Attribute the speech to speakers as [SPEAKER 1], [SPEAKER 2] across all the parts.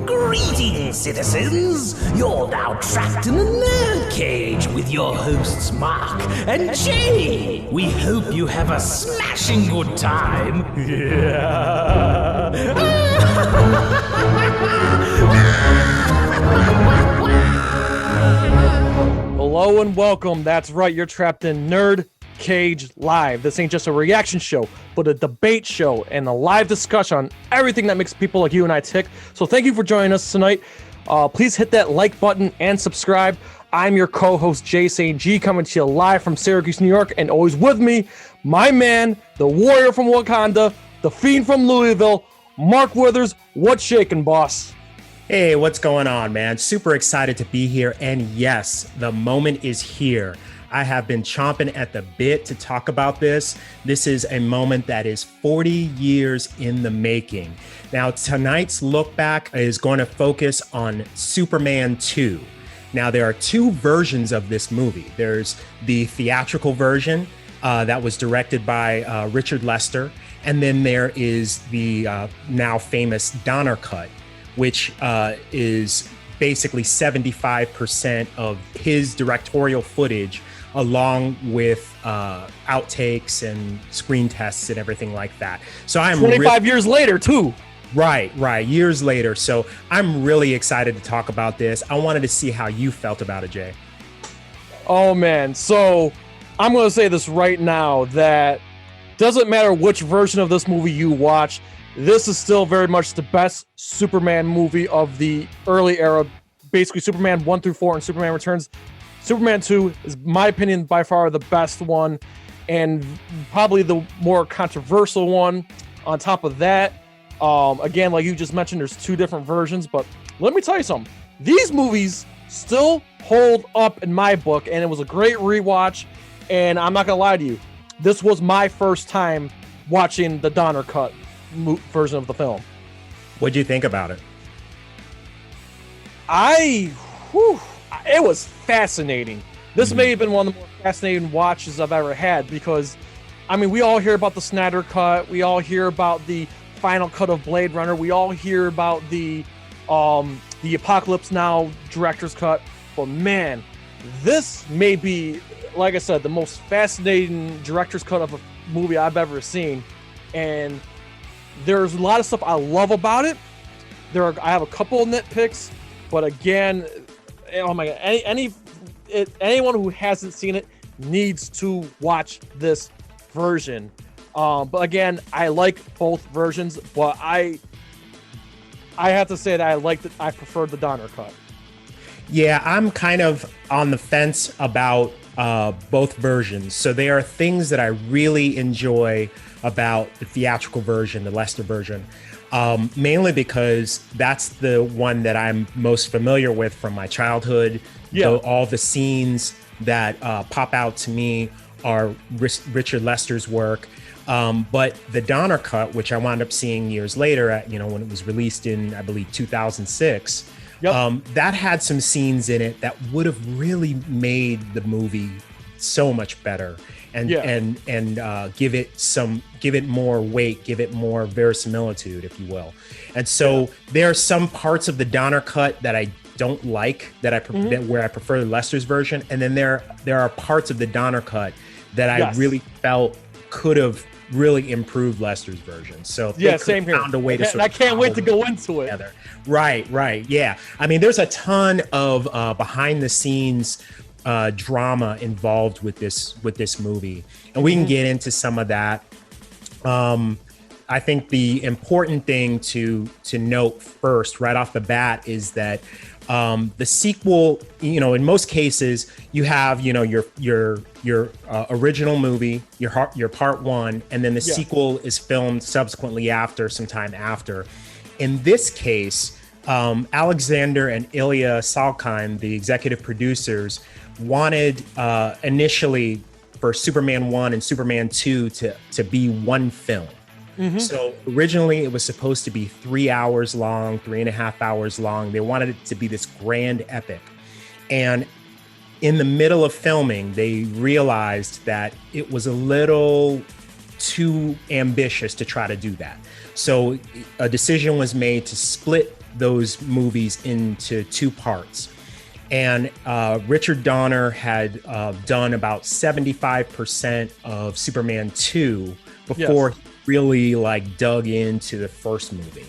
[SPEAKER 1] Greetings, citizens! You're now trapped in the nerd cage with your hosts Marq and Jay. We hope you have a smashing good time.
[SPEAKER 2] Hello and welcome. That's right, you're trapped in NerdCage Live. This ain't just a reaction show, but a debate show and a live discussion on everything that makes people like you and I tick. So thank you for joining us tonight. Please hit that like button and subscribe. I'm your co-host Jay St. G, coming to you live from Syracuse, New York, and always with me, my man, the warrior from Wakanda, the fiend from Louisville, Mark Withers. What's shaking, boss?
[SPEAKER 3] Hey, what's going on, man? Super excited to be here. And yes, the moment is here. I have been chomping at the bit to talk about this. This is a moment that is 40 years in the making. Now, tonight's look back is going to focus on Superman 2. Now, there are two versions of this movie. There's the theatrical version that was directed by Richard Lester. And then there is the now famous Donner cut, which is basically 75% of his directorial footage, along with outtakes and screen tests and everything like that. So I'm
[SPEAKER 2] 25 years later, too.
[SPEAKER 3] Right, years later. So I'm really excited to talk about this. I wanted to see how you felt about it, Jay.
[SPEAKER 2] Oh, man. So I'm going to say this right now, that doesn't matter which version of this movie you watch, this is still very much the best Superman movie of the early era. Basically, Superman 1 through 4 and Superman Returns. Superman 2 is, my opinion, by far the best one, and probably the more controversial one. On top of that, again, like you just mentioned, there's two different versions, but let me tell you something. These movies still hold up in my book, and it was a great rewatch, and I'm not going to lie to you. This was my first time watching the Donner cut version of the film.
[SPEAKER 3] What'd you think about it?
[SPEAKER 2] It was fascinating. This may have been one of the more fascinating watches I've ever had, because, I mean, we all hear about the Snyder cut, we all hear about the final cut of Blade Runner, we all hear about the Apocalypse Now director's cut, but man, this may be, like I said, the most fascinating director's cut of a movie I've ever seen. And there's a lot of stuff I love about it. I have a couple of nitpicks, but again, oh my god, anyone who hasn't seen it needs to watch this version. But again, I like both versions, but I have to say that I preferred the Donner cut.
[SPEAKER 3] Yeah, I'm kind of on the fence about both versions. So there are things that I really enjoy about the theatrical version, the Lester version, mainly because that's the one that I'm most familiar with from my childhood.
[SPEAKER 2] Yeah.
[SPEAKER 3] So all the scenes that pop out to me are Richard Lester's work. But the Donner cut, which I wound up seeing years later, when it was released in, I believe, 2006, that had some scenes in it that would have really made the movie so much better, and give it more weight, give it more verisimilitude, if you will. And so there are some parts of the Donner cut that I don't like, where I prefer Lester's version, and then there are parts of the Donner cut that I really felt could have really improved Lester's version. So
[SPEAKER 2] same here.
[SPEAKER 3] Found a way to
[SPEAKER 2] I can't wait to go into it.
[SPEAKER 3] Together. Right. Yeah. I mean, there's a ton of behind the scenes drama involved with this movie, and we can get into some of that. I think the important thing to note first, right off the bat, is that the sequel, in most cases, you have, your original movie, your part one, and then the sequel is filmed subsequently sometime after. In this case, Alexander and Ilya Salkind, the executive producers, wanted initially for Superman 1 and Superman 2 to be one film. Mm-hmm. So originally it was supposed to be 3 hours long, 3.5 hours long. They wanted it to be this grand epic. And in the middle of filming, they realized that it was a little too ambitious to try to do that. So a decision was made to split those movies into two parts. And Richard Donner had done about 75% of Superman 2 before he really like dug into the first movie.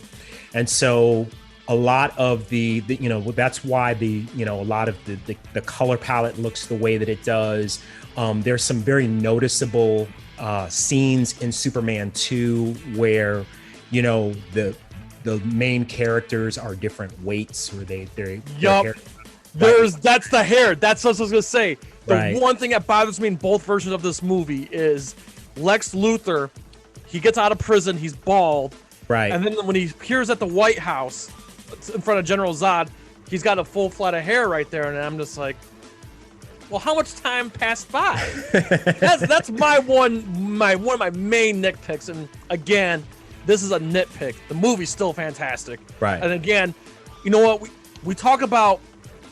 [SPEAKER 3] And so a lot of the you know, that's why a lot of the color palette looks the way that it does. There's some very noticeable scenes in Superman 2 where, you know, the main characters are different weights, or they're
[SPEAKER 2] that's the hair. That's what I was gonna say. The one thing that bothers me in both versions of this movie is Lex Luthor. He gets out of prison. He's bald. Right. And then when he appears at the White House in front of General Zod, he's got a full flat of hair right there, and I'm just like, well, how much time passed by? That's one of my main nitpicks. And again, this is a nitpick. The movie's still fantastic. Right. And again, you know what? We talk about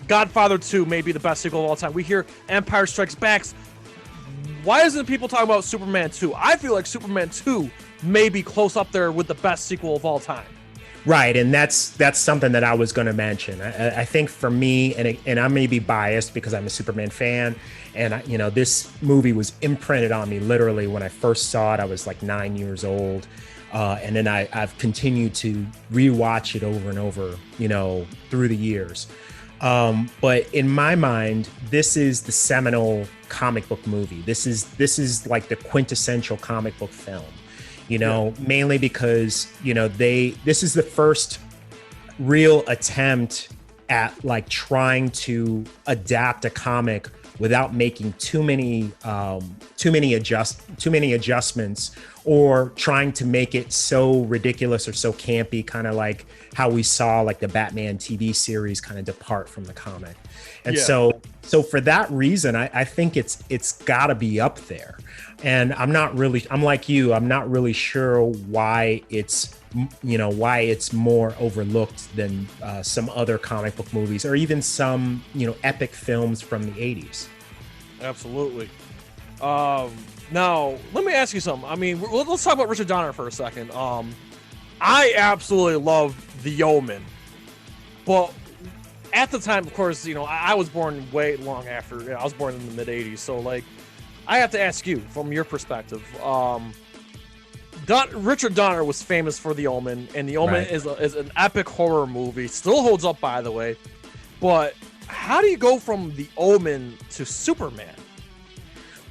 [SPEAKER 2] Godfather 2 may be the best sequel of all time. We hear Empire Strikes Back. Why isn't people talking about Superman 2? I feel like Superman 2 may be close up there with the best sequel of all time.
[SPEAKER 3] Right, and that's something that I was going to mention. I think for me, and I may be biased because I'm a Superman fan, and this movie was imprinted on me literally when I first saw it. I was like 9 years old, and then I've continued to rewatch it over and over, through the years. But in my mind, this is the seminal comic book movie. This is like the quintessential comic book film. Mainly because, this is the first real attempt at like trying to adapt a comic without making too many adjustments, or trying to make it so ridiculous or so campy, kind of like how we saw like the Batman TV series kind of depart from the comic. And so for that reason, I think it's gotta be up there. And I'm like you, I'm not really sure why it's more overlooked than some other comic book movies, or even some, epic films from the 80s.
[SPEAKER 2] Absolutely. Now, let me ask you something. I mean, let's talk about Richard Donner for a second. I absolutely love The Omen. But at the time, of course, I was born way long after. I was born in the mid-'80s, so like, I have to ask you, from your perspective, Richard Donner was famous for The Omen, and The Omen is an epic horror movie. Still holds up, by the way. But how do you go from The Omen to Superman?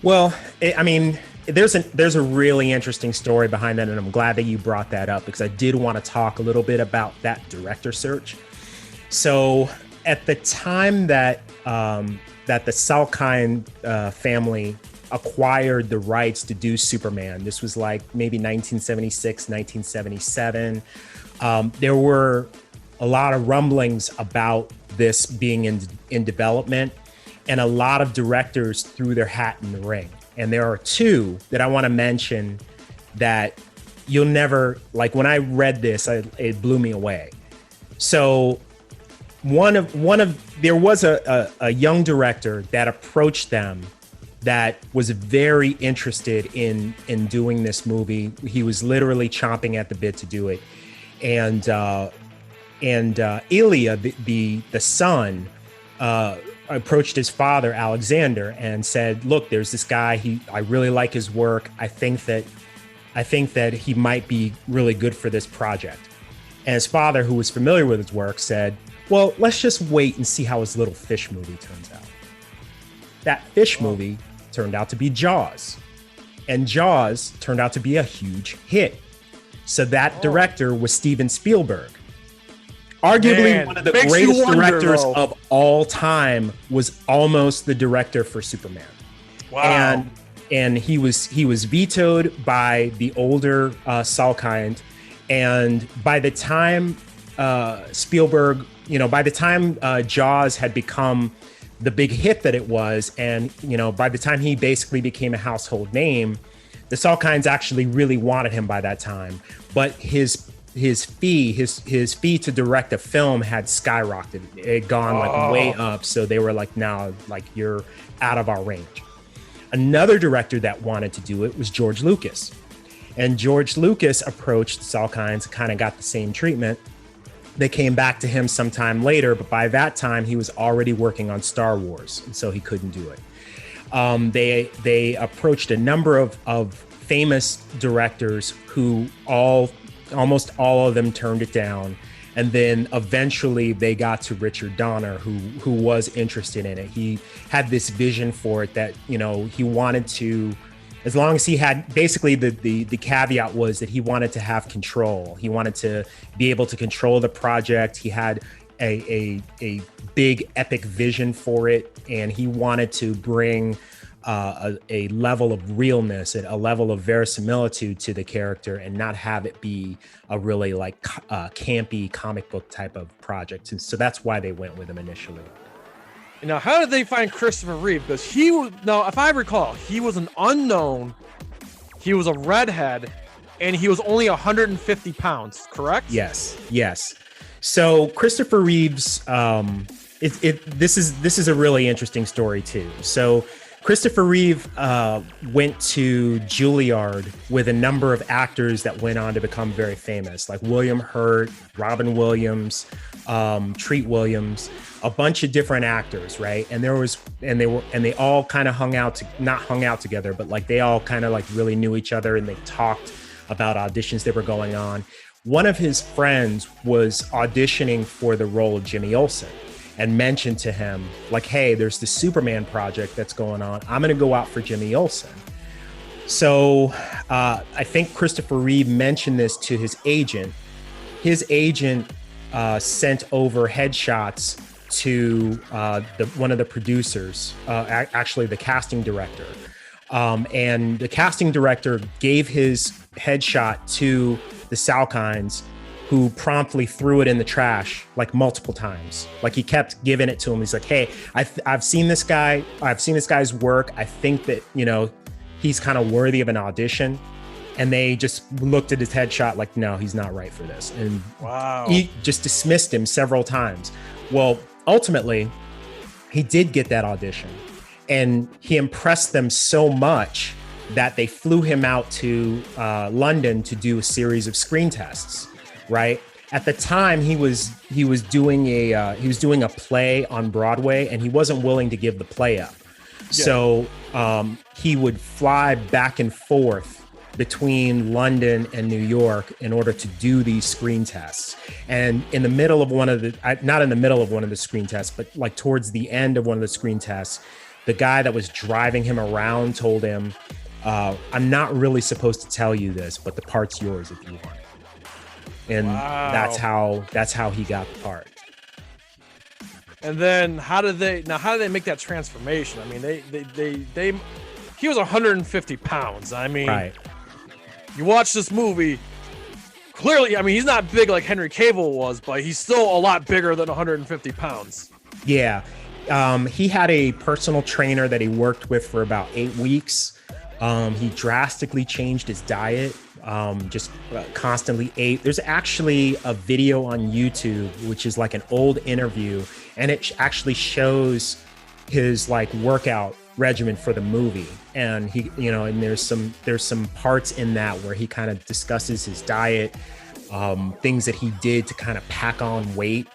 [SPEAKER 3] Well, there's a really interesting story behind that, and I'm glad that you brought that up, because I did want to talk a little bit about that director search. So at the time that the Salkind family acquired the rights to do Superman, this was like maybe 1976, 1977. There were a lot of rumblings about this being in development, and a lot of directors threw their hat in the ring. And there are two that I want to mention that you'll never, like, when I read this, it blew me away. So there was a young director that approached them that was very interested in doing this movie. He was literally chomping at the bit to do it. And Ilya, the son, approached his father, Alexander, and said, look, there's this guy, I really like his work. I think that he might be really good for this project. And his father, who was familiar with his work, said, well, let's just wait and see how his little fish movie turns out. That fish movie turned out to be Jaws. And Jaws turned out to be a huge hit. So that director was Steven Spielberg. Arguably one of the greatest directors of all time, was almost the director for Superman. Wow. And he was vetoed by the older Salkind. And by the time Spielberg, by the time Jaws had become the big hit that it was, and by the time he basically became a household name, the Salkinds actually really wanted him by that time. But his fee to direct a film had skyrocketed. It had gone like way up. So they were like, no, like, you're out of our range. Another director that wanted to do it was George Lucas. And George Lucas approached Salkind and kind of got the same treatment. They came back to him sometime later, but by that time he was already working on Star Wars, and so he couldn't do it. They approached a number of famous directors who almost all of them turned it down. And then eventually they got to Richard Donner, who was interested in it. He had this vision for it that, you know, he wanted to, as long as he had, basically the caveat was that he wanted to have control. He wanted to be able to control the project. He had a big epic vision for it, and he wanted to bring a level of realness and a level of verisimilitude to the character, and not have it be a really like campy comic book type of project. And so that's why they went with him initially.
[SPEAKER 2] Now, how did they find Christopher Reeve? Because he was, now, if I recall, he was an unknown. He was a redhead, and he was only 150 pounds, correct?
[SPEAKER 3] Yes. So Christopher Reeve's, this is a really interesting story too. So Christopher Reeve went to Juilliard with a number of actors that went on to become very famous, like William Hurt, Robin Williams, Treat Williams, a bunch of different actors, right? And they all kind of not hung out together, but like they all kind of like really knew each other, and they talked about auditions that were going on. One of his friends was auditioning for the role of Jimmy Olsen, and mentioned to him, like, hey, there's the Superman project that's going on. I'm going to go out for Jimmy Olsen. So I think Christopher Reeve mentioned this to his agent. His agent sent over headshots to one of the producers, actually the casting director. And the casting director gave his headshot to the Salkinds, who promptly threw it in the trash like multiple times. Like he kept giving it to him. He's like, hey, I've seen this guy. I've seen this guy's work. I think that, you know, he's kind of worthy of an audition. And they just looked at his headshot like, no, he's not right for this. And
[SPEAKER 2] wow,
[SPEAKER 3] he just dismissed him several times. Well, ultimately, he did get that audition. And he impressed them so much that they flew him out to London to do a series of screen tests. Right. At the time, he was doing a play on Broadway, and he wasn't willing to give the play up. Yeah. So he would fly back and forth between London and New York in order to do these screen tests. And in the middle of not in the middle of one of the screen tests, but like towards the end of one of the screen tests, the guy that was driving him around told him, I'm not really supposed to tell you this, but the part's yours if you want it. And wow, that's how he got the part.
[SPEAKER 2] And then how did they make that transformation? I mean, they he was 150 pounds. I mean,
[SPEAKER 3] right.
[SPEAKER 2] You watch this movie, clearly, I mean, he's not big like Henry Cavill was, but he's still a lot bigger than 150 pounds.
[SPEAKER 3] Yeah. He had a personal trainer that he worked with for about 8 weeks. He drastically changed his diet. Just constantly ate. There's actually a video on YouTube, which is like an old interview, and it actually shows his like workout regimen for the movie. And he, you know, and there's some parts in that where he kind of discusses his diet, things that he did to kind of pack on weight.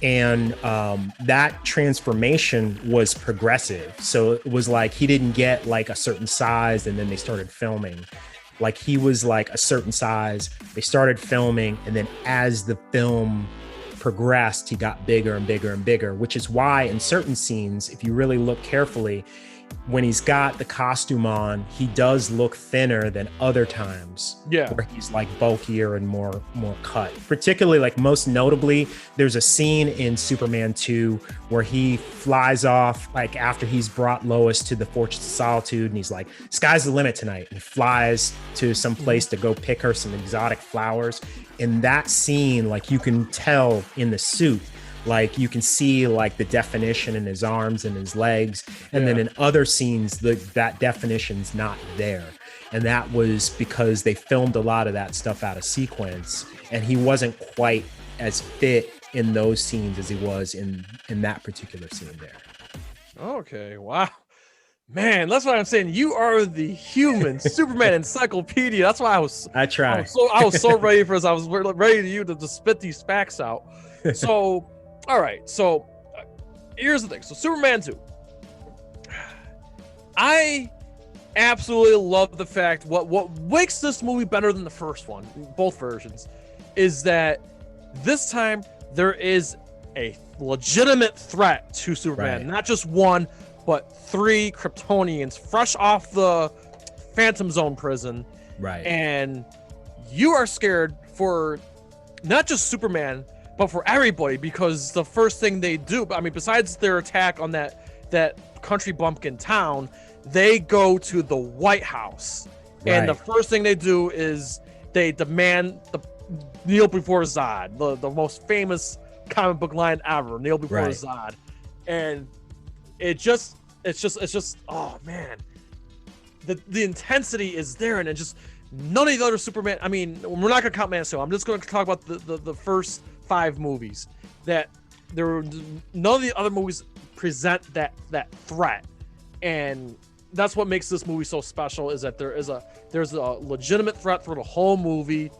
[SPEAKER 3] And that transformation was progressive. So it was like he didn't get like a certain size and then they started filming. Like he was like a certain size, they started filming, and then as the film progressed, he got bigger and bigger and bigger, which is why in certain scenes, if you really look carefully, when he's got the costume on, he does look thinner than other times.
[SPEAKER 2] Yeah,
[SPEAKER 3] where he's like bulkier and more cut. Particularly, like most notably, there's a scene in Superman 2 where he flies off like after he's brought Lois to the Fortress of Solitude, and he's like, "Sky's the limit tonight." And he flies to some place to go pick her some exotic flowers. In that scene, like you can tell in the suit, like you can see like the definition in his arms and his legs. And then in other scenes, that definition's not there. And that was because they filmed a lot of that stuff out of sequence, and he wasn't quite as fit in those scenes as he was in that particular scene there.
[SPEAKER 2] Okay. Wow. Man, that's what I'm saying. You are the human Superman encyclopedia. That's why
[SPEAKER 3] I try.
[SPEAKER 2] I was so ready for this. I was ready to you to spit these facts out. So, all right. So, here's the thing. So, Superman 2. I absolutely love the fact what makes this movie better than the first one, both versions, is that this time there is a legitimate threat to Superman, not just one, but 3 Kryptonians fresh off the Phantom Zone prison.
[SPEAKER 3] Right. And
[SPEAKER 2] you are scared for not just Superman, but for everybody, because the first thing they do, I mean, besides their attack on that country bumpkin town, they go to the White House. Right. And the first thing they do is they demand kneel before Zod, the most famous comic book line ever, kneel before Zod. And it's just oh man, the intensity is there, and it just none of the other Superman, I mean, we're not gonna count Man of Steel, I'm just gonna talk about the first 5 movies, that none of the other movies present that threat. And that's what makes this movie so special, is that there's a legitimate threat for the whole movie,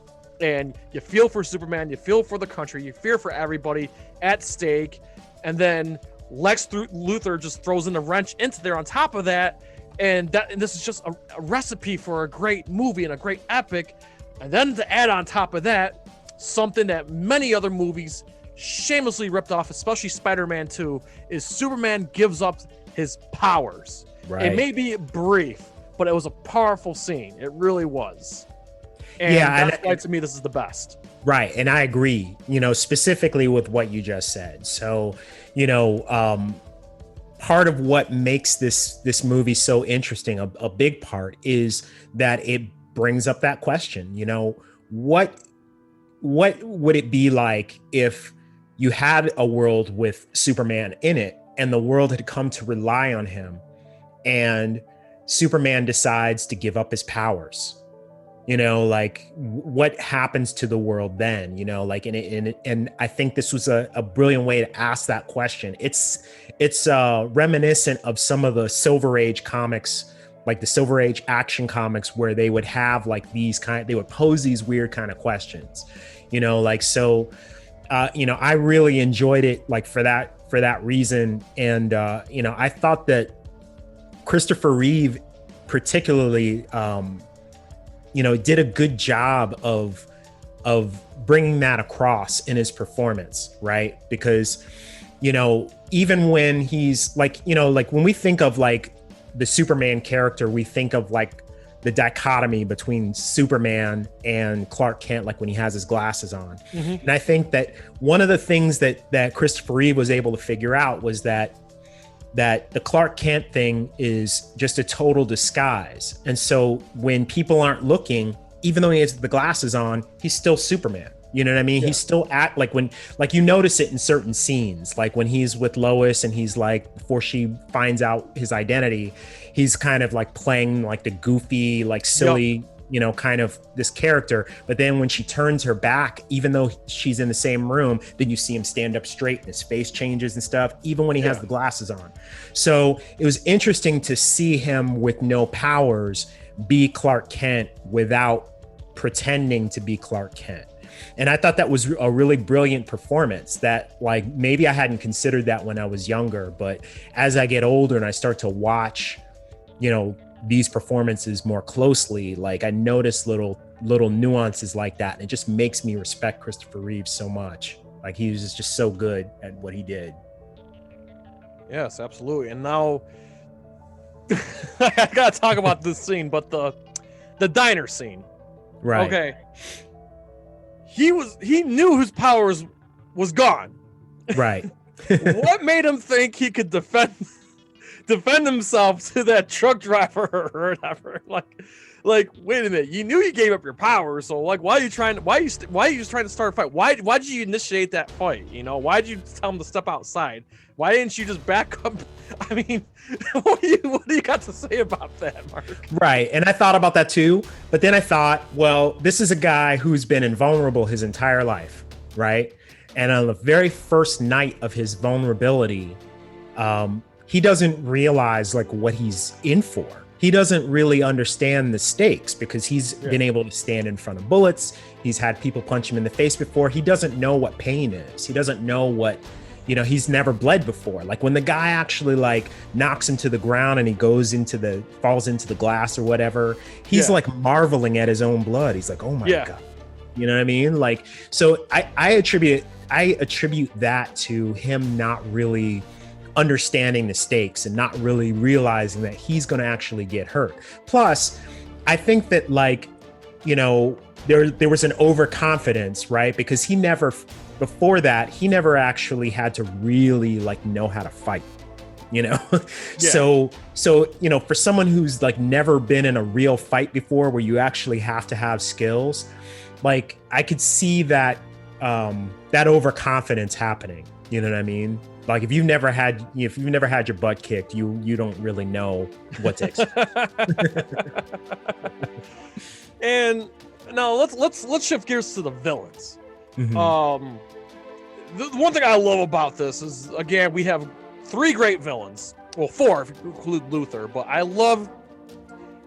[SPEAKER 2] and you feel for Superman, you feel for the country, you fear for everybody at stake, and then Lex Luthor just throws in a wrench into there on top of that, and this is just a recipe for a great movie and a great epic. And then to add on top of that, something that many other movies shamelessly ripped off, especially Spider-Man 2, is Superman gives up his powers. Right. It may be brief, but it was a powerful scene. It really was. And that's why, to me, this is the best.
[SPEAKER 3] Right. And I agree, specifically with what you just said. So, part of what makes this movie so interesting, a big part, is that it brings up that question, what would it be like if you had a world with Superman in it and the world had come to rely on him, and Superman decides to give up his powers? What happens to the world then? And I think this was a brilliant way to ask that question. It's reminiscent of some of the Silver Age comics, like the Silver Age action comics, where they would have they would pose these weird kind of questions, I really enjoyed it, for that reason. And, I thought that Christopher Reeve particularly, did a good job of bringing that across in his performance, right? Because, even when he's when we think of the Superman character, we think of the dichotomy between Superman and Clark Kent, when he has his glasses on. Mm-hmm. And I think that one of the things that Christopher Reeve was able to figure out was that the Clark Kent thing is just a total disguise. And so when people aren't looking, even though he has the glasses on, he's still Superman. You know what I mean? Yeah. He's still you notice it in certain scenes, when he's with Lois and he's before she finds out his identity, he's kind of playing the goofy, silly, kind of this character. But then when she turns her back, even though she's in the same room, then you see him stand up straight and his face changes and stuff, even when he has the glasses on. So it was interesting to see him with no powers be Clark Kent without pretending to be Clark Kent. And I thought that was a really brilliant performance that maybe I hadn't considered that when I was younger, but as I get older and I start to watch, these performances more closely, I notice little nuances like that. And it just makes me respect Christopher Reeve so much. He was just so good at what he did.
[SPEAKER 2] Yes, absolutely. And now I gotta talk about this scene, but the diner scene.
[SPEAKER 3] Right.
[SPEAKER 2] Okay. He knew his powers was gone.
[SPEAKER 3] Right.
[SPEAKER 2] What made him think he could defend himself to that truck driver or whatever? Wait a minute, you knew you gave up your powers, so why are you just trying to start a fight? Why did you initiate that fight? Why did you tell him to step outside? Why didn't you just back up? I mean, what do you got to say about that, Mark?
[SPEAKER 3] Right. And I thought about that too, but then I thought, well, this is a guy who's been invulnerable his entire life, right? And on the very first night of his vulnerability, he doesn't realize like what he's in for. He doesn't really understand the stakes because he's been able to stand in front of bullets. He's had people punch him in the face before. He doesn't know what pain is. He doesn't know what, he's never bled before. Like when the guy actually like knocks him to the ground and he falls into the glass or whatever, he's like marveling at his own blood. He's like, oh my God. You know what I mean? Like, so I attribute that to him not really understanding the stakes and not really realizing that he's going to actually get hurt. Plus, I think that like, there was an overconfidence, right? Because before that, he never actually had to really like know how to fight, So, for someone who's like never been in a real fight before where you actually have to have skills, like I could see that, that overconfidence happening. You know what I mean? Like if you've never had your butt kicked, you don't really know what to expect.
[SPEAKER 2] And now let's shift gears to the villains.
[SPEAKER 3] Mm-hmm.
[SPEAKER 2] The one thing I love about this is, again, we have 3 great villains. Well, 4 if you include Luther. But I love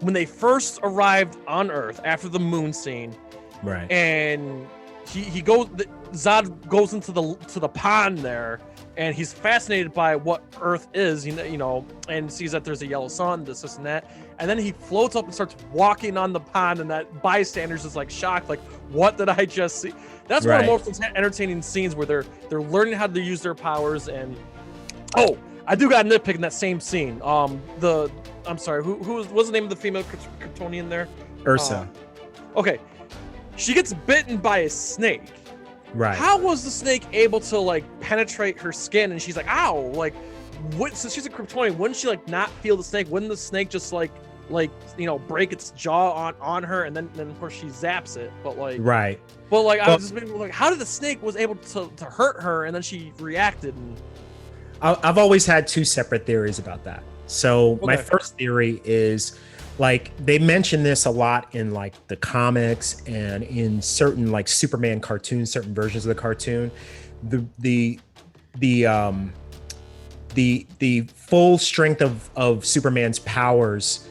[SPEAKER 2] when they first arrived on Earth after the moon scene.
[SPEAKER 3] Right.
[SPEAKER 2] And Zod goes into the pond there, and he's fascinated by what Earth is, and sees that there's a yellow sun, this and that. And then he floats up and starts walking on the pond, and that bystanders is like shocked, like, what did I just see? That's one of the most entertaining scenes where they're learning how to use their powers. And I do got a nitpick in that same scene. I'm sorry, what's the name of the female Kryptonian there?
[SPEAKER 3] Ursa.
[SPEAKER 2] Okay. She gets bitten by a snake.
[SPEAKER 3] Right.
[SPEAKER 2] How was the snake able to like penetrate her skin? And she's like, ow, like, what? Since she's a Kryptonian, wouldn't she like not feel the snake? Wouldn't the snake just like break its jaw on her, and then of course she zaps it? But like,
[SPEAKER 3] right.
[SPEAKER 2] But like, I was just maybe like, how did the snake was able to hurt her, and then she reacted? And
[SPEAKER 3] I've always had 2 separate theories about that. So my first theory is, like, they mention this a lot in like the comics and in certain like Superman cartoons, certain versions of the cartoon. The full strength of Superman's powers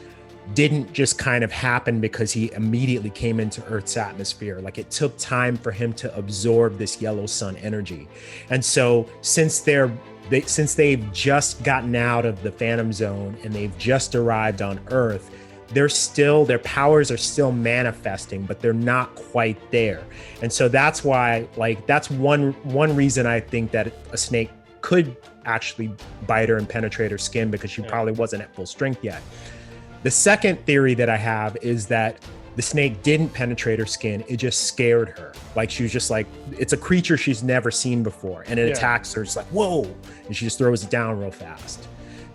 [SPEAKER 3] didn't just kind of happen because he immediately came into Earth's atmosphere. Like it took time for him to absorb this yellow sun energy. And so since they've just gotten out of the Phantom Zone and they've just arrived on Earth, their powers are still manifesting, but they're not quite there. And so that's why, like, that's one reason I think that a snake could actually bite her and penetrate her skin, because she probably wasn't at full strength yet. The second theory that I have is that the snake didn't penetrate her skin. It just scared her. Like she was just like, it's a creature she's never seen before, and it attacks her. It's like, whoa. And she just throws it down real fast.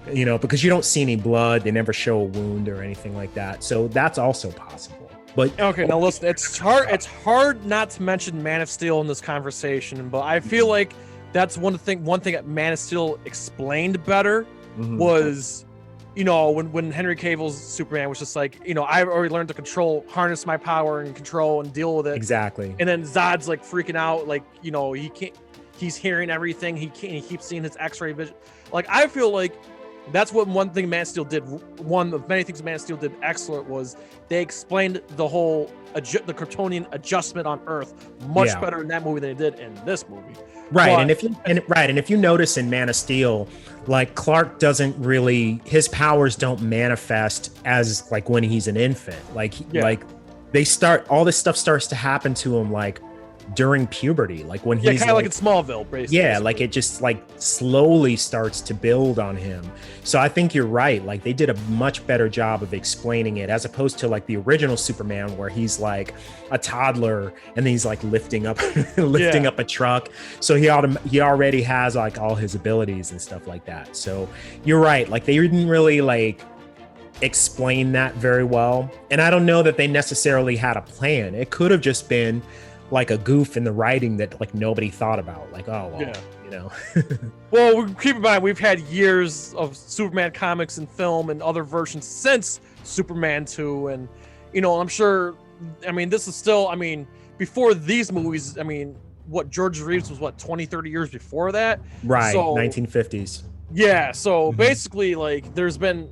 [SPEAKER 3] Because you don't see any blood. They never show a wound or anything like that. So that's also possible. But
[SPEAKER 2] okay, now listen, it's hard not to mention Man of Steel in this conversation, but I feel like that's one thing that Man of Steel explained better was, when Henry Cavill's Superman was just like, I've already learned to harness my power and control and deal with it.
[SPEAKER 3] Exactly.
[SPEAKER 2] And then Zod's like freaking out, like, he can't, he's hearing everything. He keeps seeing his X-ray vision. Like, I feel like that's what one thing Man of Steel did. One of many things Man of Steel did excellent was they explained the whole the Kryptonian adjustment on Earth much better in that movie than they did in this movie.
[SPEAKER 3] Right, but, and if you notice in Man of Steel, like Clark doesn't really, his powers don't manifest as like when he's an infant. Like all this stuff starts to happen to him like during puberty, like when he's
[SPEAKER 2] kind of like in Smallville, basically.
[SPEAKER 3] Yeah, like it just like slowly starts to build on him. So I think you're right. Like they did a much better job of explaining it, as opposed to like the original Superman, where he's like a toddler and he's like lifting up up a truck. So he already has like all his abilities and stuff like that. So you're right. Like they didn't really like explain that very well. And I don't know that they necessarily had a plan. It could have just been like a goof in the writing that like nobody thought about. Like, oh, well,
[SPEAKER 2] Well, keep in mind, we've had years of Superman comics and film and other versions since Superman 2. And, I'm sure, this is still, before these movies, what George Reeves was 20, 30 years before that.
[SPEAKER 3] Right.
[SPEAKER 2] So,
[SPEAKER 3] 1950s.
[SPEAKER 2] Yeah, so basically, like, there's been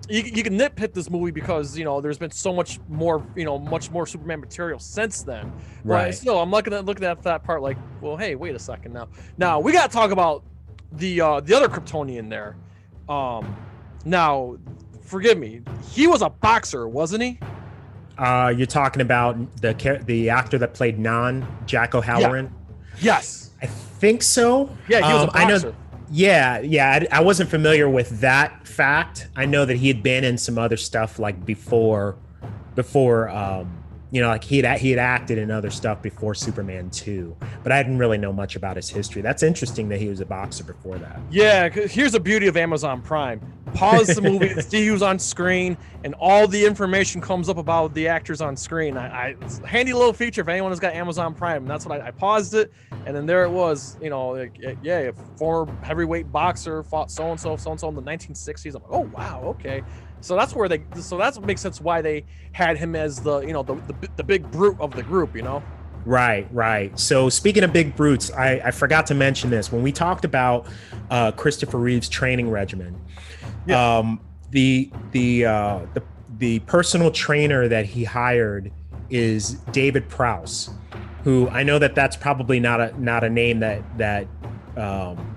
[SPEAKER 2] you can nitpick this movie because there's been so much more much more Superman material since then. But
[SPEAKER 3] Right.
[SPEAKER 2] still, I'm looking at that part like, well, hey, wait a second now. Now we got to talk about the other Kryptonian there. Now, forgive me, he was a boxer, wasn't he?
[SPEAKER 3] You're talking about the actor that played Nan, Jack O'Halloran?
[SPEAKER 2] Yes.
[SPEAKER 3] I think so.
[SPEAKER 2] Yeah, he was a boxer.
[SPEAKER 3] I know. Yeah. I wasn't familiar with that fact. I know that he had been in some other stuff like before, like he had acted in other stuff before Superman 2, but I didn't really know much about his history. That's interesting that he was a boxer before that.
[SPEAKER 2] Yeah, 'cause here's the beauty of Amazon Prime. Pause the movie, see who's on screen, and all the information comes up about the actors on screen. It's a handy little feature if anyone has got Amazon Prime. And that's what I paused it, and then there it was. A former heavyweight boxer fought so and so in the 1960s. I'm like, oh wow, okay. So that's what makes sense why they had him as the big brute of the group,
[SPEAKER 3] Right. So speaking of big brutes, I forgot to mention this when we talked about Christopher Reeve's training regimen. Yeah. The personal trainer that he hired is David Prowse, who I know that's probably not a name that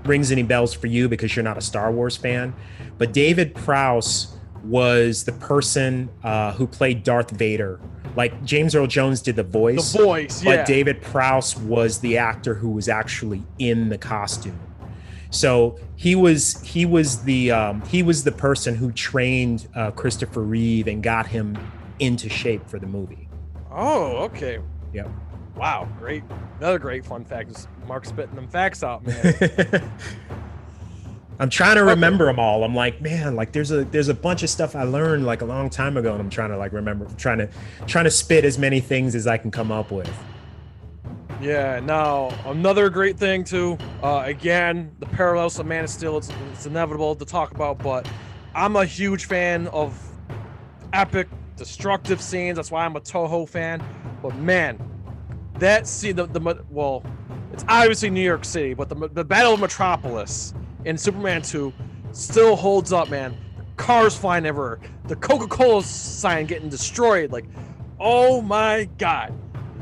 [SPEAKER 3] rings any bells for you because you're not a Star Wars fan, but David Prowse was the person who played Darth Vader. Like James Earl Jones did the voice. But David Prowse was the actor who was actually in the costume. So he was the person who trained Christopher Reeve and got him into shape for the movie.
[SPEAKER 2] Oh, okay.
[SPEAKER 3] Yep.
[SPEAKER 2] Wow, great. Another great fun fact is Mark spitting them facts out, man.
[SPEAKER 3] I'm trying to remember them all. I'm like, man, like there's a bunch of stuff I learned like a long time ago, and I'm trying to like remember. I'm trying to spit as many things as I can come up with.
[SPEAKER 2] Yeah. Now another great thing too. Again, the parallels to Man of Steel. It's inevitable to talk about, but I'm a huge fan of epic, destructive scenes. That's why I'm a Toho fan. But man, that scene, it's obviously New York City, but the Battle of Metropolis in Superman 2 still holds up, man. Cars flying everywhere. The Coca-Cola sign getting destroyed. Like, oh my God.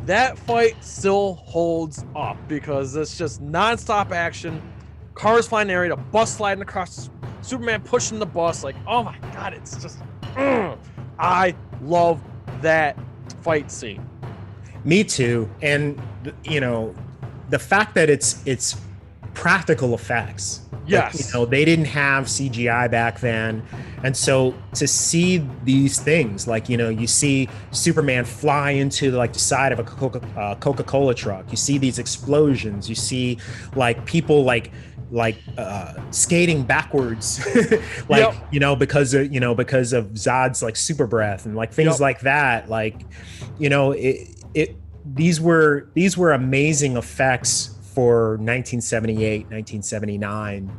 [SPEAKER 2] That fight still holds up because it's just non-stop action. Cars flying everywhere. The bus sliding across. Superman pushing the bus. Like, oh my God. It's just... I love that fight scene.
[SPEAKER 3] Me too. And, the fact that it's practical effects.
[SPEAKER 2] Yes.
[SPEAKER 3] Like, they didn't have CGI back then. And so to see these things, like, you see Superman fly into like the side of a Coca-Cola truck. You see these explosions. You see like people like skating backwards, like, yep. because of Zod's like super breath and like things yep. like that. Like, these were amazing effects for 1978, 1979,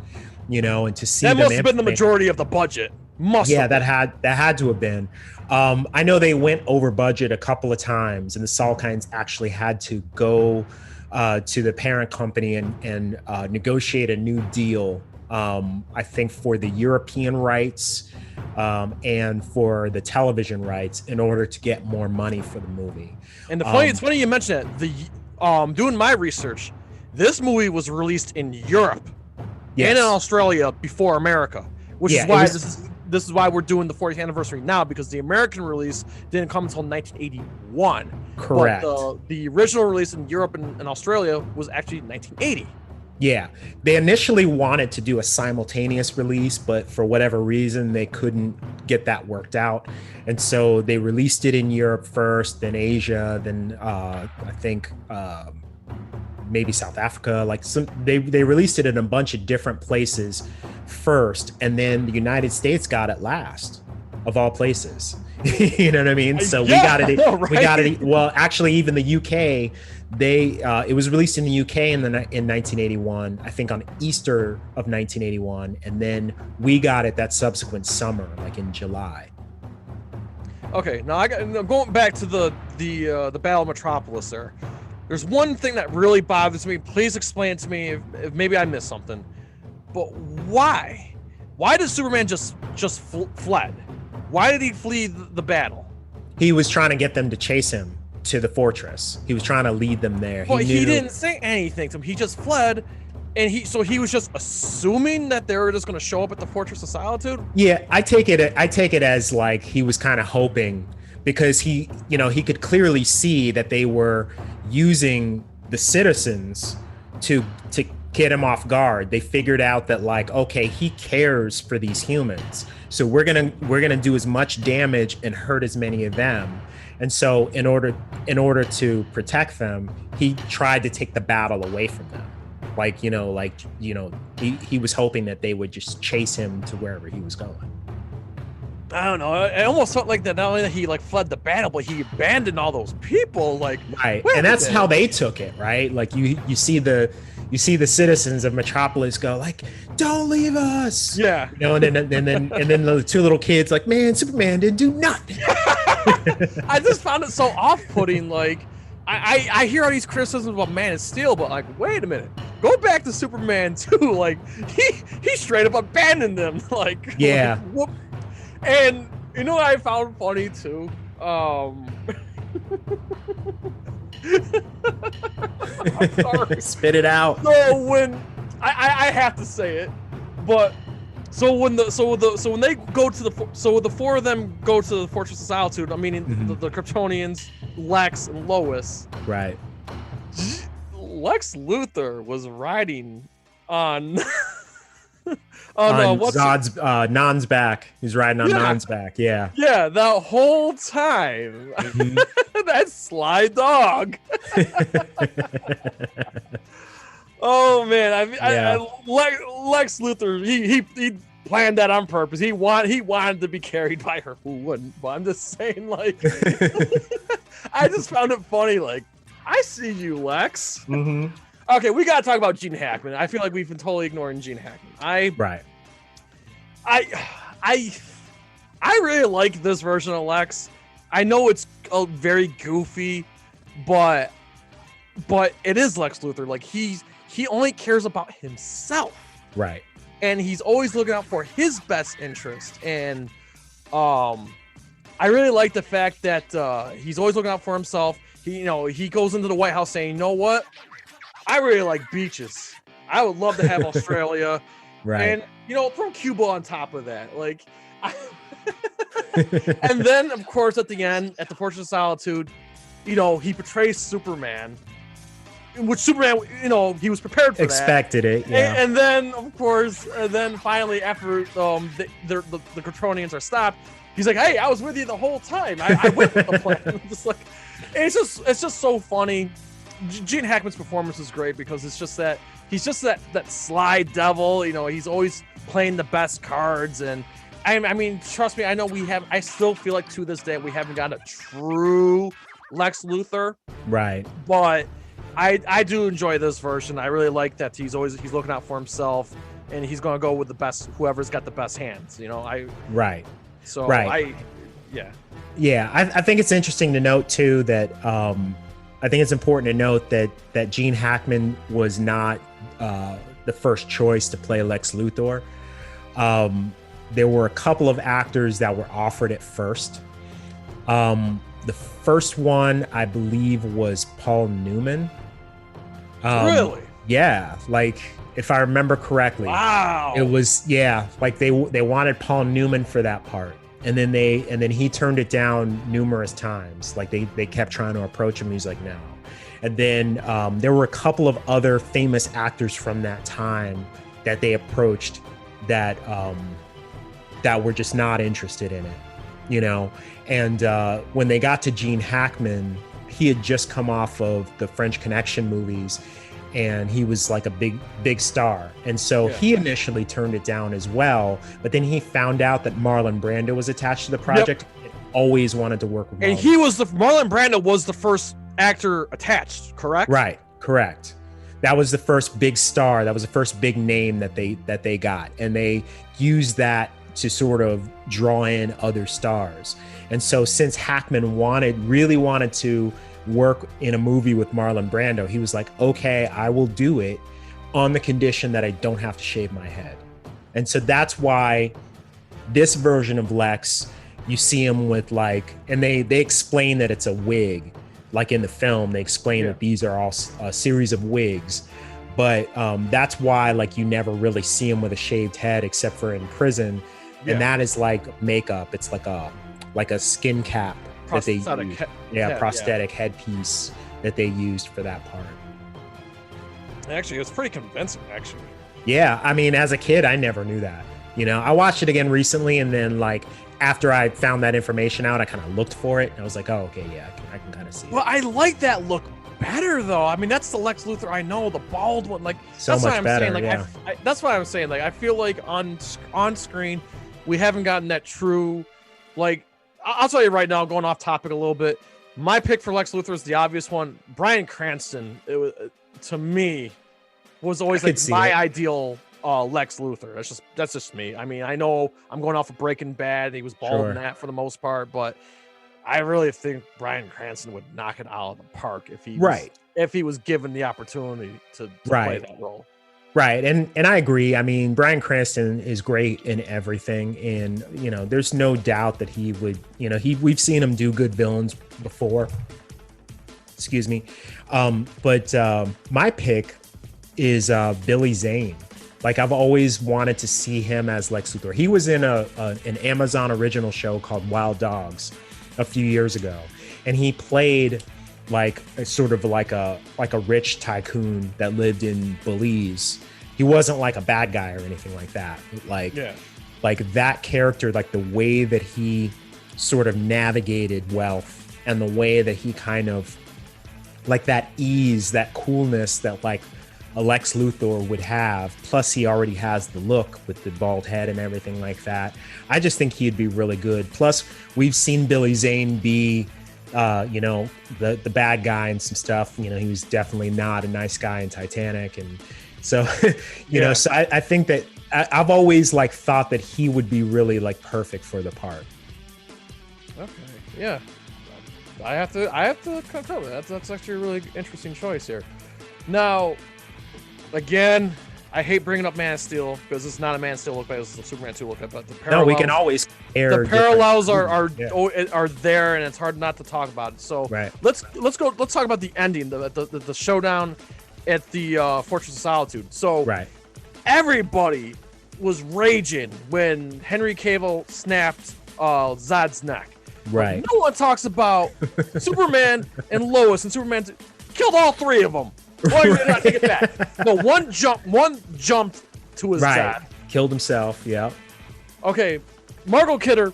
[SPEAKER 3] and to see
[SPEAKER 2] that
[SPEAKER 3] them
[SPEAKER 2] must have been the majority of the budget.
[SPEAKER 3] That had to have been. I know they went over budget a couple of times, and the Salkinds actually had to go to the parent company and negotiate a new deal. I think for the European rights and for the television rights in order to get more money for the movie.
[SPEAKER 2] And it's funny you mentioned that. Doing my research, this movie was released in Europe and in Australia before America, which is why this is why we're doing the 40th anniversary now, because the American release didn't come until 1981.
[SPEAKER 3] Correct.
[SPEAKER 2] But the original release in Europe and Australia was actually 1980.
[SPEAKER 3] Yeah, they initially wanted to do a simultaneous release, but for whatever reason, they couldn't get that worked out. And so they released it in Europe first, then Asia, then I think maybe South Africa. Like they released it in a bunch of different places first, and then the United States got it last, of all places. You know what I mean? So we got it. Right? We got it. Well, actually, even the UK, it was released in the UK in 1981. I think on Easter of 1981, and then we got it that subsequent summer, like in July.
[SPEAKER 2] Okay, now going back to the Battle of Metropolis. There's one thing that really bothers me. Please explain to me if maybe I missed something. But why why did Superman just fled? Why did he flee the battle?
[SPEAKER 3] He was trying to get them to chase him to the fortress. He was trying to lead them there.
[SPEAKER 2] Well, he didn't say anything to him. He just fled, and he was just assuming that they were just going to show up at the Fortress of Solitude.
[SPEAKER 3] Yeah, I take it as like he was kind of hoping, because he could clearly see that they were using the citizens to get him off guard. They figured out that, like, okay, he cares for these humans, so we're gonna do as much damage and hurt as many of them. And so in order to protect them, he tried to take the battle away from them. He was hoping that they would just chase him to wherever he was going.
[SPEAKER 2] I don't know. It almost felt like that. Not only that he like fled the battle, but he abandoned all those people. Like,
[SPEAKER 3] right, and that's how they took it, right? Like you see the citizens of Metropolis go like, "Don't leave us!"
[SPEAKER 2] Yeah,
[SPEAKER 3] and then the two little kids like, "Man, Superman didn't do nothing."
[SPEAKER 2] I just found it so off-putting. Like, I hear all these criticisms about Man of Steel, but like, wait a minute, go back to Superman 2. Like, he straight up abandoned them. Like,
[SPEAKER 3] yeah.
[SPEAKER 2] Like, whoop. And you know what I found funny too? I'm sorry.
[SPEAKER 3] Spit it out.
[SPEAKER 2] So when I have to say it, but when the four of them go to the Fortress of Solitude, I mean, the Kryptonians, Lex and Lois.
[SPEAKER 3] Right.
[SPEAKER 2] Lex Luthor was riding on
[SPEAKER 3] Non's back. He's riding on Non's back. Yeah.
[SPEAKER 2] Yeah, the whole time. That sly dog. Oh man, Lex Luthor. He planned that on purpose. He wanted to be carried by her. Who wouldn't? But I'm just saying, like, I just found it funny. Like, I see you, Lex.
[SPEAKER 3] Mm-hmm.
[SPEAKER 2] Okay, we gotta talk about Gene Hackman. I feel like we've been totally ignoring Gene Hackman. I really like this version of Lex. I know it's very goofy, but it is Lex Luthor. Like, he only cares about himself.
[SPEAKER 3] Right.
[SPEAKER 2] And he's always looking out for his best interest. And I really like the fact that he's always looking out for himself. He goes into the White House saying, "You know what? I really like beaches. I would love to have Australia."
[SPEAKER 3] Right.
[SPEAKER 2] And, throw Cuba on top of that. Like, and then, of course, at the end, at the Fortress of Solitude, he portrays Superman, which Superman, he was prepared for
[SPEAKER 3] Expected
[SPEAKER 2] that.
[SPEAKER 3] it, yeah.
[SPEAKER 2] And then, of course, finally, after the Kryptonians are stopped, he's like, "Hey, I was with you the whole time. I went with the plan." Just like, it's just so funny. Gene Hackman's performance is great because it's just that he's just that sly devil. He's always playing the best cards, and I mean, trust me, I know I still feel like to this day we haven't got a true Lex Luthor.
[SPEAKER 3] Right.
[SPEAKER 2] But I do enjoy this version. I really like that he's looking out for himself, and he's gonna go with the best, whoever's got the best hands.
[SPEAKER 3] Right.
[SPEAKER 2] So
[SPEAKER 3] right.
[SPEAKER 2] Yeah.
[SPEAKER 3] I think it's interesting to note too that I think it's important to note that Gene Hackman was not the first choice to play Lex Luthor. There were a couple of actors that were offered at first. The first one, I believe, was Paul Newman.
[SPEAKER 2] Really?
[SPEAKER 3] Yeah, like if I remember correctly.
[SPEAKER 2] Wow.
[SPEAKER 3] It was like they wanted Paul Newman for that part. And then he turned it down numerous times. Like they kept trying to approach him. He's like, no. And then there were a couple of other famous actors from that time that they approached that were just not interested in it, And when they got to Gene Hackman, he had just come off of the French Connection movies, and he was like a big star. And so he initially turned it down as well, but then he found out that Marlon Brando was attached to the project. Yep. And always wanted to work with Marlon.
[SPEAKER 2] And Marlon Brando was the first actor attached, correct?
[SPEAKER 3] Right, correct. That was the first big star. That was the first big name that they got. And they used that to sort of draw in other stars. And so since Hackman really wanted to work in a movie with Marlon Brando, he was like, okay, I will do it on the condition that I don't have to shave my head. And so that's why this version of Lex, you see him with like, and they explain that it's a wig. Like in the film, they explain that these are all a series of wigs. But that's why like you never really see him with a shaved head except for in prison. And that is like makeup. It's like a skin cap that they use. Prosthetic headpiece that they used for that part.
[SPEAKER 2] Actually, it was pretty convincing, actually.
[SPEAKER 3] Yeah, I mean, as a kid, I never knew that. You know, I watched it again recently, and then like after I found that information out, I kind of looked for it, and I was like, oh, okay, yeah, I can kind of see it.
[SPEAKER 2] Well, I like that look better, though. I mean, that's the Lex Luthor I know, the bald one. Like,
[SPEAKER 3] so
[SPEAKER 2] that's
[SPEAKER 3] much
[SPEAKER 2] what I'm
[SPEAKER 3] better,
[SPEAKER 2] saying. Like,
[SPEAKER 3] yeah.
[SPEAKER 2] that's what I'm saying. Like, I feel like on screen, we haven't gotten that true, like, I'll tell you right now, going off topic a little bit, my pick for Lex Luthor is the obvious one. Bryan Cranston, it was, to me, was always like my ideal Lex Luthor. That's just me. I mean, I know I'm going off of Breaking Bad. He was bald in that for the most part, but I really think Bryan Cranston would knock it out of the park if he was given the opportunity to play that role.
[SPEAKER 3] Right. And I agree. I mean, Bryan Cranston is great in everything. And, you know, there's no doubt that he would, you know, we've seen him do good villains before. Excuse me. But my pick is Billy Zane. Like, I've always wanted to see him as Lex Luthor. He was in an Amazon original show called Wild Dogs a few years ago. And he played like a sort of like a rich tycoon that lived in Belize. He wasn't like a bad guy or anything like that. Like that character, like the way that he sort of navigated wealth and the way that he kind of like that ease, that coolness that like a Lex Luthor would have. Plus he already has the look with the bald head and everything like that. I just think he'd be really good. Plus we've seen Billy Zane be you know, the bad guy and some stuff. You know, he was definitely not a nice guy in Titanic. And so, you know, so I think that I've always like thought that he would be really like perfect for the part.
[SPEAKER 2] Okay. Yeah. I have to concur with that. That's actually a really interesting choice here. Now, again, I hate bringing up Man of Steel because it's not a Man of Steel look, but it's a Superman 2 look. But the parallels,
[SPEAKER 3] we can always
[SPEAKER 2] the parallels are there, and it's hard not to talk about it. So let's talk about the ending, the showdown at the Fortress of Solitude. So everybody was raging when Henry Cavill snapped Zod's neck.
[SPEAKER 3] Right.
[SPEAKER 2] But no one talks about Superman and Lois and Superman killed all three of them. Why did not take it back? No, one jumped to his dad.
[SPEAKER 3] Killed himself, yeah.
[SPEAKER 2] Okay, Margot Kidder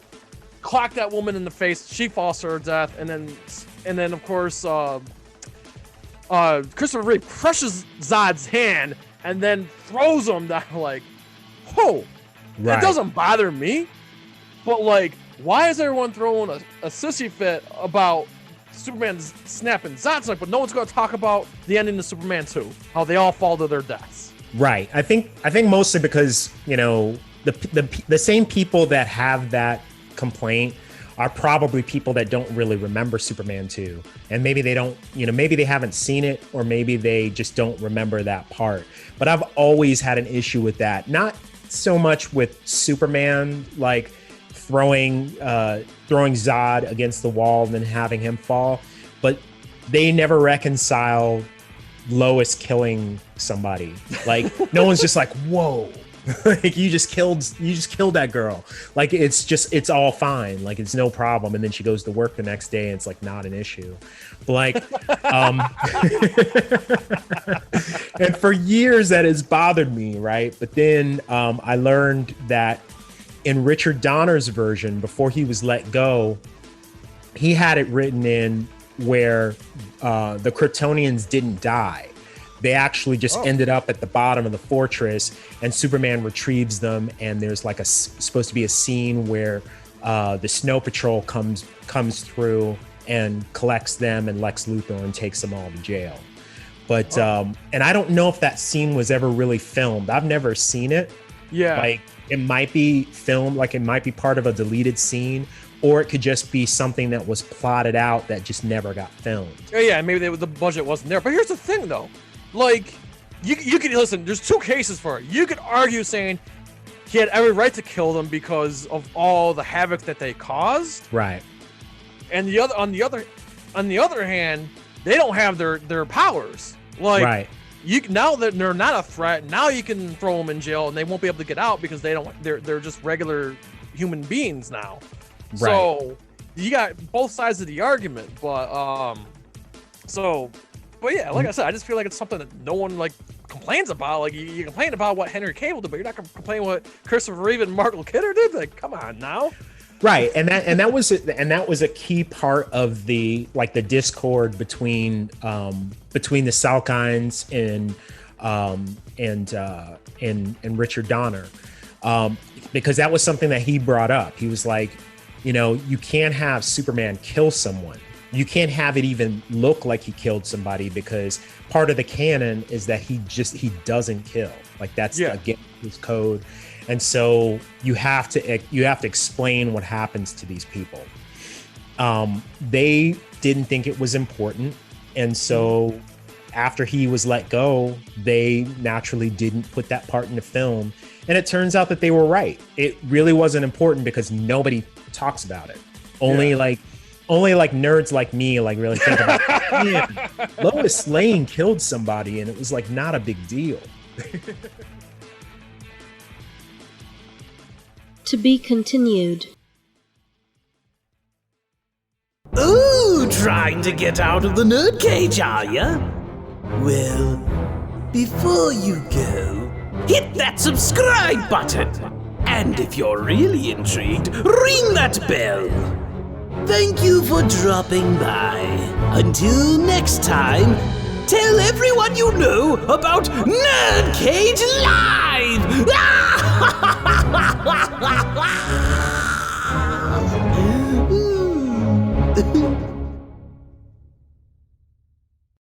[SPEAKER 2] clocked that woman in the face. She falls to her death, and then of course Christopher Reeve crushes Zod's hand and then throws him down like, oh, that doesn't bother me. But like, why is everyone throwing a sissy fit about Superman snapping Zod's neck, but no one's going to talk about the ending of Superman 2, how they all fall to their deaths?
[SPEAKER 3] Right. I think mostly because, you know, the same people that have that complaint are probably people that don't really remember Superman 2. And maybe they don't, you know, maybe they haven't seen it, or maybe they just don't remember that part. But I've always had an issue with that. Not so much with Superman, like throwing Zod against the wall and then having him fall, but they never reconcile Lois killing somebody. Like no one's just like, whoa, like you just killed that girl. Like it's all fine. Like it's no problem. And then she goes to work the next day and it's like not an issue. But like, and for years that has bothered me. Right. But then I learned that in Richard Donner's version, before he was let go, he had it written in where the Kryptonians didn't die. They actually just ended up at the bottom of the fortress, and Superman retrieves them. And there's like supposed to be a scene where the Snow Patrol comes through and collects them and Lex Luthor and takes them all to jail. But and I don't know if that scene was ever really filmed. I've never seen it.
[SPEAKER 2] Yeah,
[SPEAKER 3] like it might be filmed, like it might be part of a deleted scene, or it could just be something that was plotted out that just never got filmed.
[SPEAKER 2] Yeah, maybe the budget wasn't there. But here's the thing, though. Like, you can listen, there's two cases for it. You could argue saying he had every right to kill them because of all the havoc that they caused.
[SPEAKER 3] Right.
[SPEAKER 2] And on the other hand, they don't have their powers. Like,
[SPEAKER 3] right.
[SPEAKER 2] Now that they're not a threat, now you can throw them in jail and they won't be able to get out because they're just regular human beings now. Right. So you got both sides of the argument, but yeah, like I said, I just feel like it's something that no one like complains about. Like you complain about what Henry Cavill did, but you're not gonna complain what Christopher Reeve and Mark Kidder did. Like, come on now.
[SPEAKER 3] Right, and that was a key part of the discord between the Salkinds and Richard Donner, because that was something that he brought up. He was like, you can't have Superman kill someone. You can't have it even look like he killed somebody, because part of the canon is that he doesn't kill. Like that's against his code. And so you have to explain what happens to these people. They didn't think it was important. And so after he was let go, they naturally didn't put that part in the film. And it turns out that they were right. It really wasn't important because nobody talks about it. Only nerds like me really think about it. Man, Lois Lane killed somebody and it was like not a big deal.
[SPEAKER 4] To be continued.
[SPEAKER 1] Ooh, trying to get out of the NerdCage, are ya? Well, before you go, hit that subscribe button. And if you're really intrigued, ring that bell. Thank you for dropping by. Until next time, tell everyone you know about NerdCage Live!